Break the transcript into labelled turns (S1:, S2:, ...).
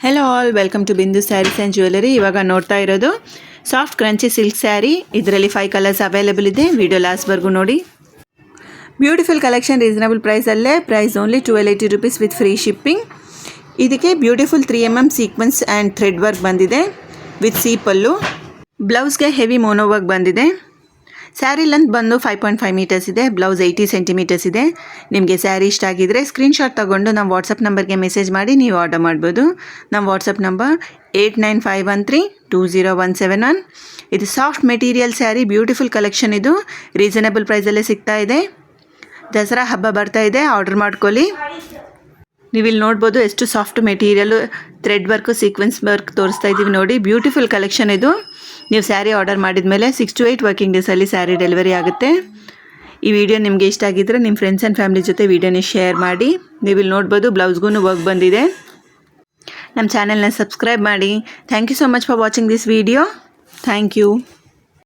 S1: Hello all, welcome to ಬಿಂದು saris and jewellery. ಇವಾಗ ನೋಡ್ತಾ ಇರೋದು ಸಾಫ್ಟ್ ಕ್ರಂಚಿ ಸಿಲ್ಕ್ ಸ್ಯಾರಿ. ಇದರಲ್ಲಿ 5 ಕಲರ್ಸ್ ಅವೈಲೇಬಲ್ ಇದೆ. ವಿಡಿಯೋ ಲಾಸ್ಟ್ವರೆಗೂ ನೋಡಿ. ಬ್ಯೂಟಿಫುಲ್ ಕಲೆಕ್ಷನ್, ರೀಸನಬಲ್ ಪ್ರೈಸಲ್ಲೇ. Price only 1280 rupees with free shipping. ಇದಕ್ಕೆ beautiful 3mm sequence and thread work ಬಂದಿದೆ ವಿತ್ ಸಿ ಪಲ್ಲು. ಬ್ಲೌಸ್ಗೆ ಹೆವಿ ಮೋನೋ ವರ್ಕ್ ಬಂದಿದೆ. ಸ್ಯಾರಿ ಲೆಂತ್ ಬಂದು 5.5 ಮೀಟರ್ಸ್ ಇದೆ. ಬ್ಲೌಸ್ 80 ಸೆಂಟಿಮೀಟರ್ಸ್ ಇದೆ. ನಿಮಗೆ ಸ್ಯಾರಿ ಇಷ್ಟ ಆಗಿದ್ದರೆ ಸ್ಕ್ರೀನ್ಶಾಟ್ ತೊಗೊಂಡು ನಮ್ಮ ವಾಟ್ಸಪ್ ನಂಬರ್ಗೆ ಮೆಸೇಜ್ ಮಾಡಿ ನೀವು ಆರ್ಡರ್ ಮಾಡ್ಬೋದು. ನಮ್ಮ ವಾಟ್ಸಪ್ ನಂಬರ್ 8951320171. ಇದು soft material sari, beautiful collection. ಇದು ರೀಸನಬಲ್ ಪ್ರೈಸಲ್ಲೇ ಸಿಗ್ತಾ ಇದೆ. ದಸರಾ ಹಬ್ಬ ಬರ್ತಾ ಇದೆ, ಆರ್ಡರ್ ಮಾಡ್ಕೊಳ್ಳಿ. ನೀವಿಲ್ಲಿ ನೋಡ್ಬೋದು ಎಷ್ಟು soft material, thread work, sequence work ತೋರಿಸ್ತಾ ಇದ್ದೀವಿ ನೋಡಿ. ಬ್ಯೂಟಿಫುಲ್ ಕಲೆಕ್ಷನ್ ಇದು. ನೀವು ಸ್ಯಾರಿ ಆರ್ಡರ್ ಮಾಡಿದ ಮೇಲೆ 6 to 8 ವರ್ಕಿಂಗ್ ಡೇಸಲ್ಲಿ ಸ್ಯಾರಿ ಡೆಲಿವರಿ ಆಗುತ್ತೆ. ಈ ವಿಡಿಯೋ ನಿಮಗೆ ಇಷ್ಟ ಆಗಿದ್ದರೆ ನಿಮ್ಮ ಫ್ರೆಂಡ್ಸ್ ಆ್ಯಂಡ್ ಫ್ಯಾಮಿಲಿ ಜೊತೆ ವಿಡಿಯೋನ ಶೇರ್ ಮಾಡಿ. ನೀವಿಲ್ಲಿ ನೋಡ್ಬೋದು ಬ್ಲೌಸ್ಗೂ ವರ್ಕ್ ಬಂದಿದೆ. ನಮ್ಮ ಚಾನೆಲ್ನ ಸಬ್ಸ್ಕ್ರೈಬ್ ಮಾಡಿ. Thank you so much for watching this video. Thank you.